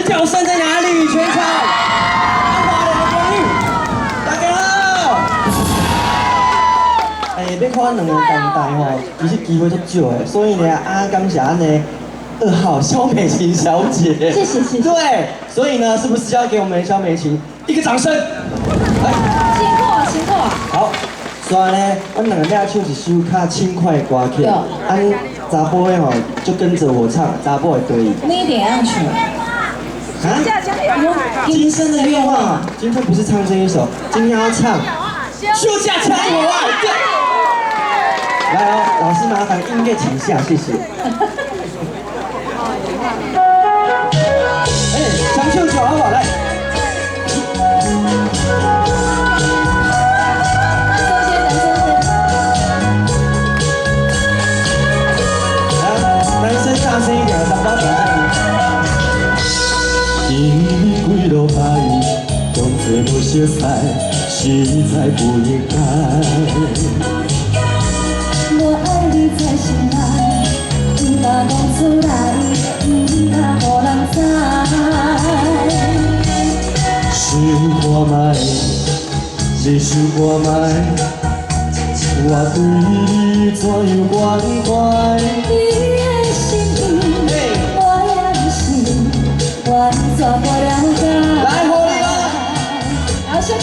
叫声在哪里？全场，花莲的朋友，大家好。要看两个港台吼，其实机会足少的，所以呢，感谢安尼2号萧美琴小姐。谢谢谢谢。对，所以呢，是不是要给我们萧美琴一个掌声？来，辛苦辛苦。好。所以呢，阮两个要唱一首较轻快的歌曲，查甫的吼就跟着我唱，查甫的可以。你一定要唱。啊？今生的愿望啊，今天不是唱这一首，今天要唱休假抢我爱。对。来哦，老师麻烦音乐请下，谢谢。唱唱球好不好？来。大声一点，掌声鼓励。因你几落爱，当作无熟悉，实在不应该。我爱你在心内，不敢讲出来，不敢予人知。想看卖，你想看卖，我对你怎样关怀？完全不了解。来，火力哦！然后休假。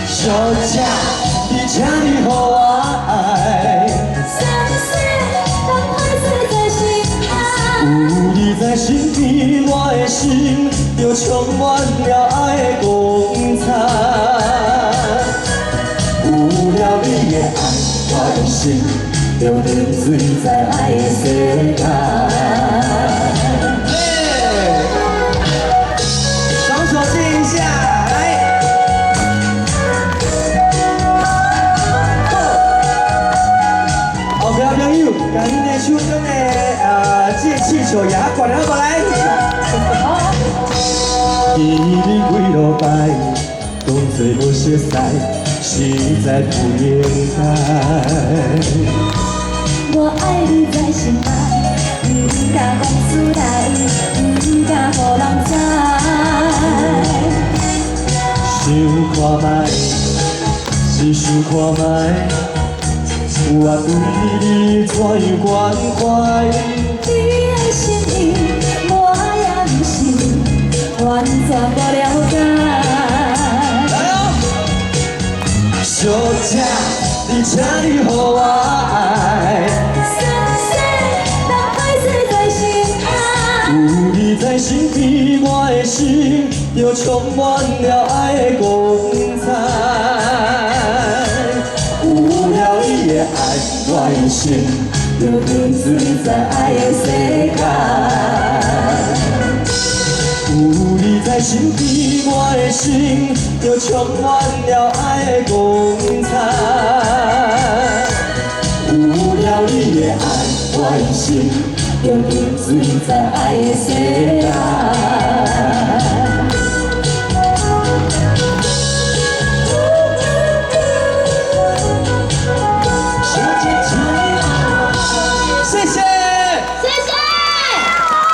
休假，你请你予我爱。有你在身边，我的心就充满了爱的光彩。有了你的爱，我的心就沉醉在爱的世界。把你的手中的这个气球也管了过来。记你几落摆，当作无熟悉，实在不应该。我爱你在心内，不敢讲出来，不敢予人知。想看卖，只想看卖。我对你怎样关怀？你的心意，我也不是完全不了解。来哦！休假，你请你予我爱。有你在身边，我的心就充满了爱的光彩。有了你的爱，我的心就沉醉在爱的世界。有你在身边，我的心就充满了爱的光彩。有了你的爱，我的心就沉醉在爱的世界。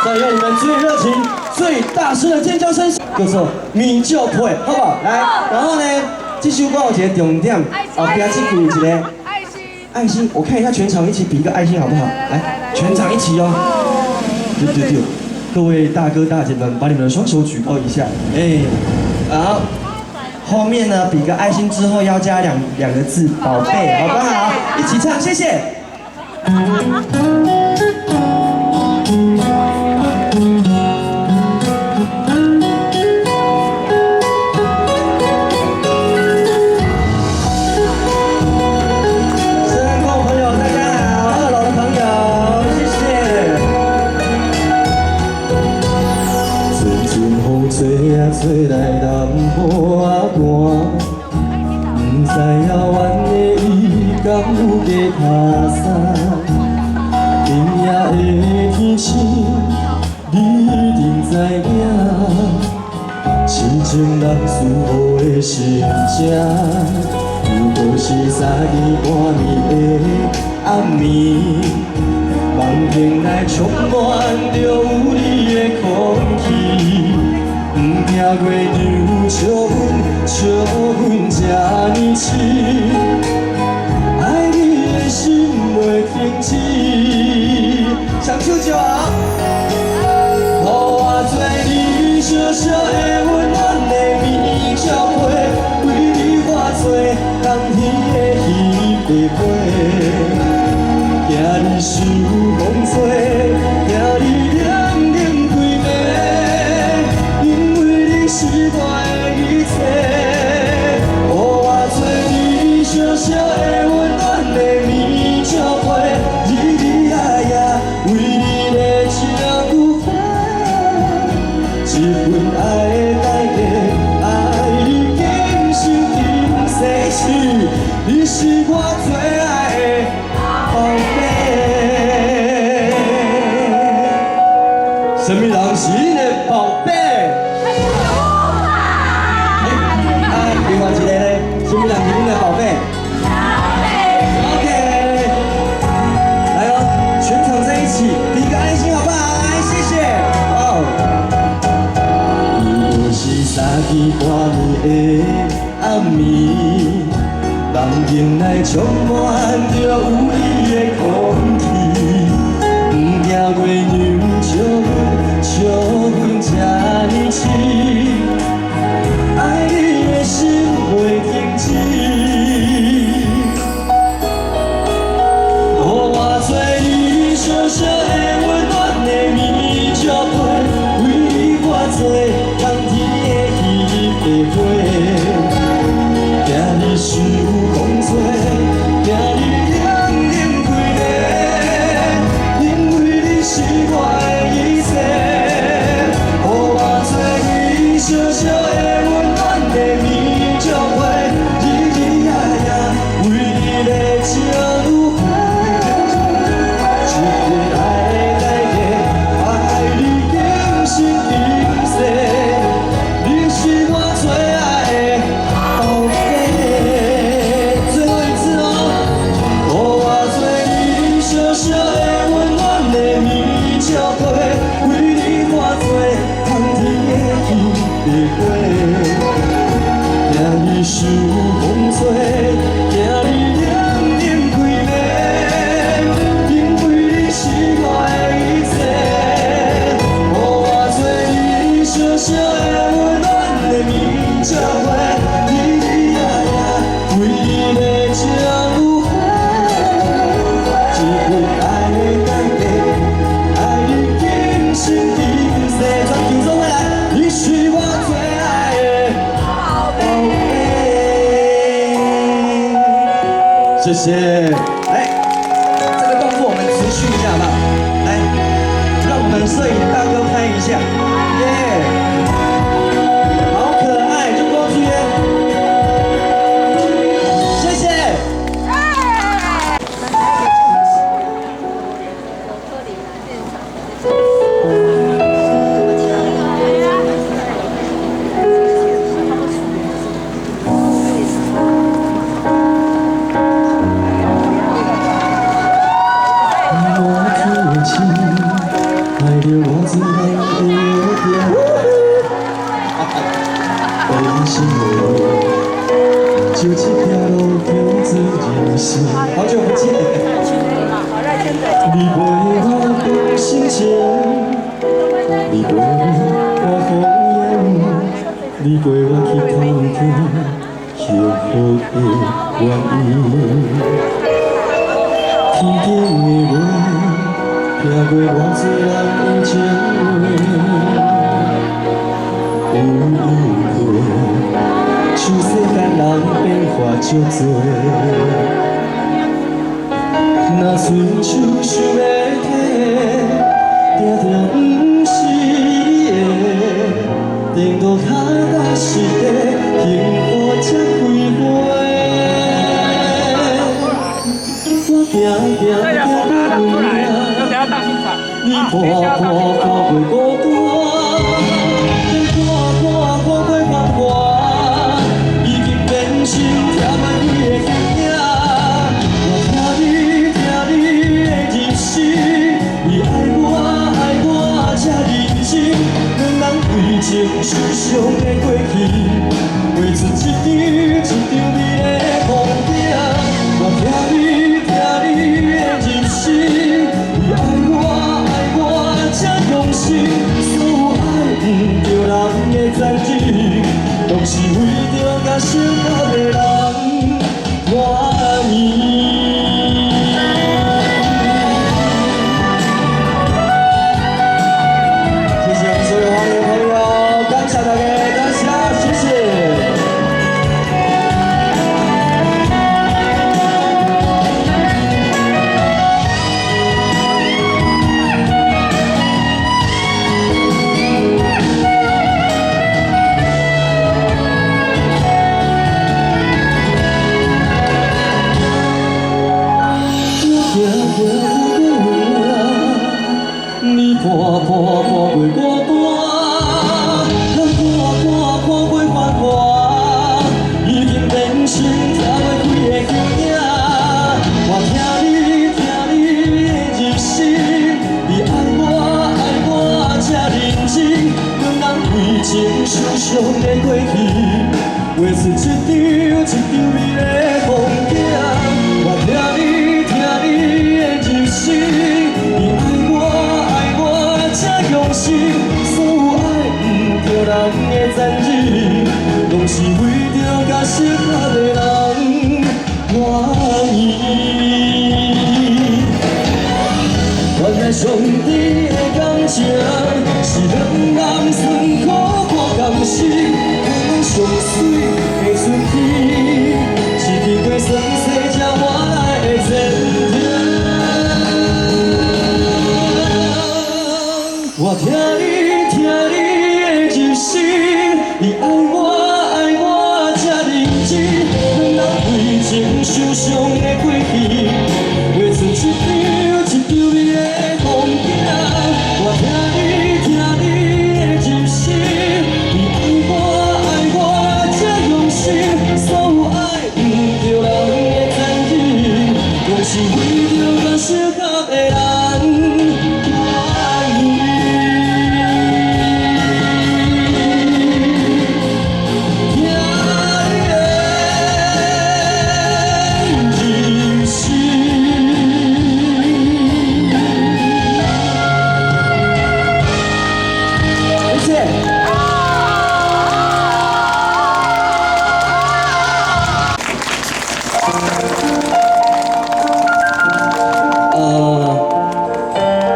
再用你们最热情、最大声的尖叫声，叫做米酒配，好不好？来，然后呢，这首歌有一个重点，后边这句有一个爱心，爱心，我看一下全场一起比一个爱心好不好？来，全场一起哦。对，各位大哥大姐们，把你们的双手举高一下，好。后面呢，比个爱心之后要加两个字，宝贝，好不好？一起唱，谢谢。吹来南波啊寒，不知影阮的伊敢有加打伞。今夜的天气，你一定知影。深情人思雨的心声，如果是3更半暝的暗暝，梦境内充满着有你的空气。月娘笑阮这呢痴，爱你的心袂停止。双手就好，予我做你小小的温暖的棉鸟被，为你化作冬天的鱼白花。惊你受风吹，惊你冷冷归暝，因为你是我的一切。予我做你小小的温暖的棉鸟被，日日夜夜为你来照顾花。一份爱的代价，爱你今生今世是，你是我最爱的宝贝。什么人是你的宝贝？另外一个呢？什么人是你的宝贝？OK， 来哦，全场在一起比个爱心好不好？来，谢谢。哦。伊就是三更半暝的暗暝，人间内充满着有你的空气。不惊月娘笑阮这呢痴，爱你的心袂停止。予我做你小小的温暖的棉鸟被，为你化作冬天的鱼白花。惊你受风吹，惊你冷冷归暝，因为你是我的一切。予我做你小小的温暖的棉鸟被，日日夜夜为你来照顾花。一份爱的代价，爱你今生今世，你是我最爱的宝贝。最后一次哦，予我做你小小的温暖的棉鸟被，为你化作冬天的鱼白花。惊你受风吹，惊你冷冷归暝，因为你是我的一切。予我做你小小的温暖的棉鸟被，日日夜夜为你来照顾花。一份爱的代价，爱你今生今世。全球说回来，你是我最爱的宝贝。谢谢。来，这个动作我们持续一下好不好？来，让我们摄影大哥拍一下，耶、好可爱，就过去耶。谢谢。爱着我自然的调，悲心的就一条路叫做人生。好久不见，你陪我共心情，你陪我风烟，你陪我去探听幸福的原因。天顶的月。听过偌多人的情话，有因果，像世间人变化足多。若伸手想要摕，定定不是你的，顶多脚踏实地，幸福才开花。我行行行行路。你看看看过孤单，看过繁华，已经变成贴满你的形影。我听你的入心。情受伤的过去，画出一张一张美丽的风景。我听你的入心，你爱我这用心，所有爱不着人的赞许，拢是为着甲适合的人满意。你看过我大，咱看过繁华，已经变成跳袂开的脚影。我听你的入心，你爱我这认真，让人为情受伤的过去，画出一张美丽的风景。我听你的入心，你爱我这用心，所有爱不着人的赞许，拢是为着甲适合的人满意。原来上帝的感情是两人酸苦过甘心，可能上水的春天，是经过酸涩才换来的甜甜。我听你的入心，你爱我这认真，让人为情受伤的过去，画出一张美丽的风景。我听你的入心，你爱我这用心，所有爱不着人的赞许，拢是为着甲适合的人满意。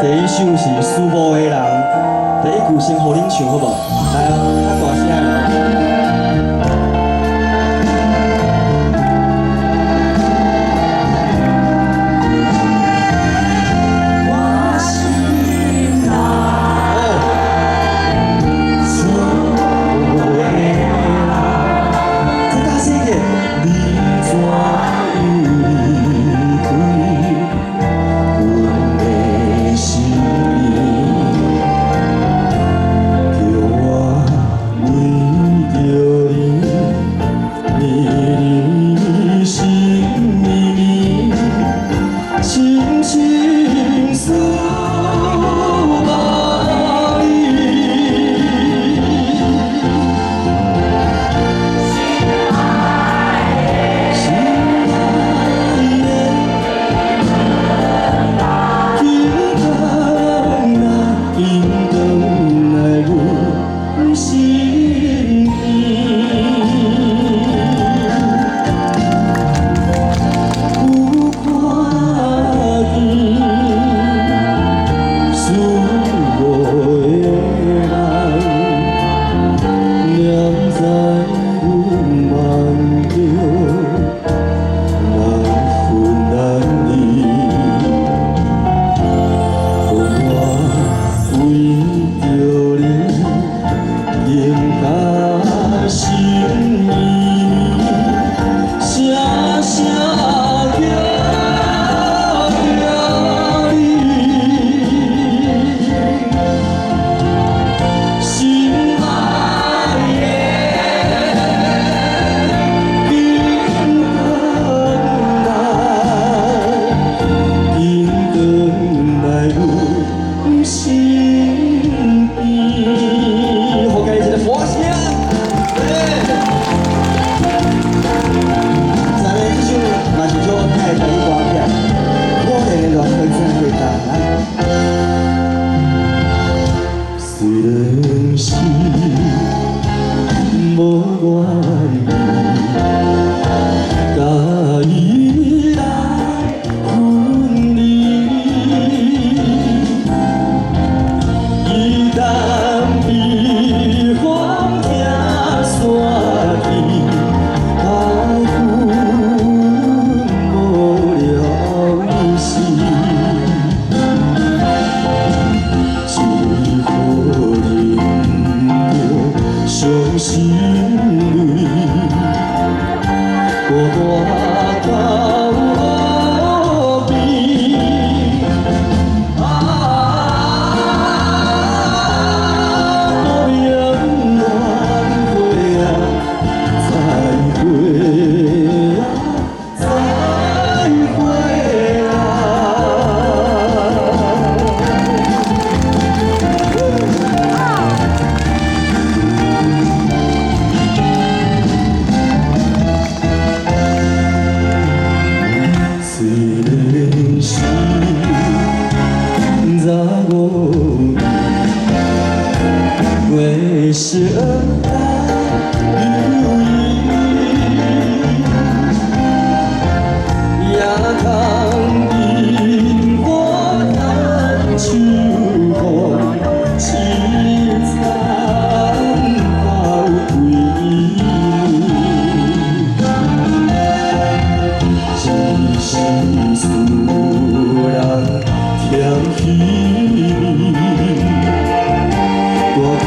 第一首是输无的人，第一句先互恁唱好无？来啊，较大声啊！然是无愿意，甲伊来分离，伊当被风听散去，啊分无了时。 伤心泪，孤单到何边？无永远会啊，再会啊，再会啊。 虽然是在我为是恩爱有意，也通因我难手风凄惨到归。 是思人添喜味，我归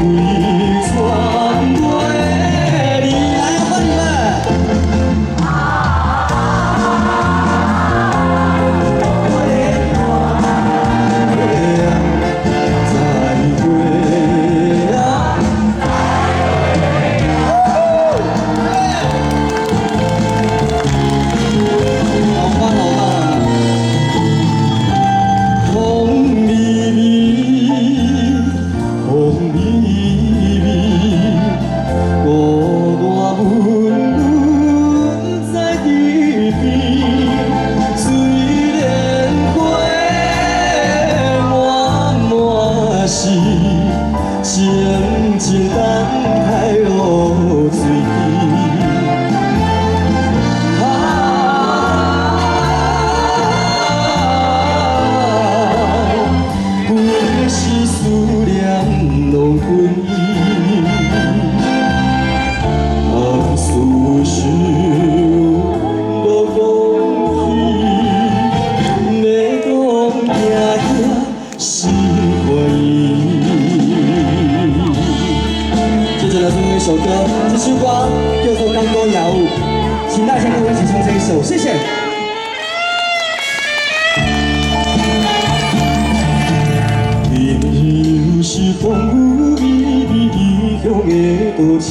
船袂离。来，欢迎们！再会啊！好棒，好棒！ 风微微，风微微，孤单温暖在地边。虽然花满满是静静等待落水。 是思念拢困意，啊思绪无讲起，要讲行行是回忆。接着来送一首歌，这首歌叫做《刚多雅舞》，请大家跟我一起唱这一首，谢谢。 是风雨微微异乡的都市，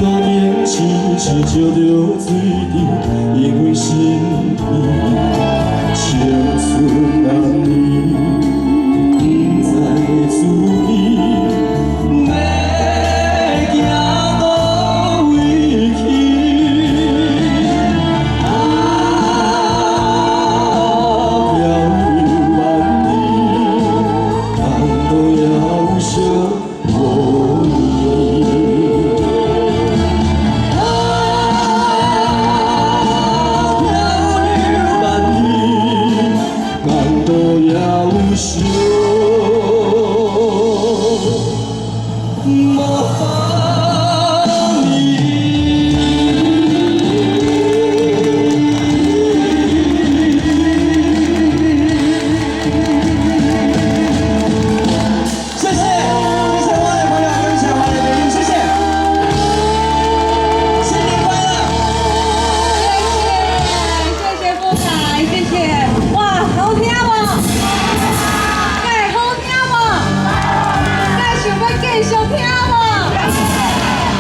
路边痴痴照着水池，因为心意青春难离，不知自己要行到位去。要想，莫。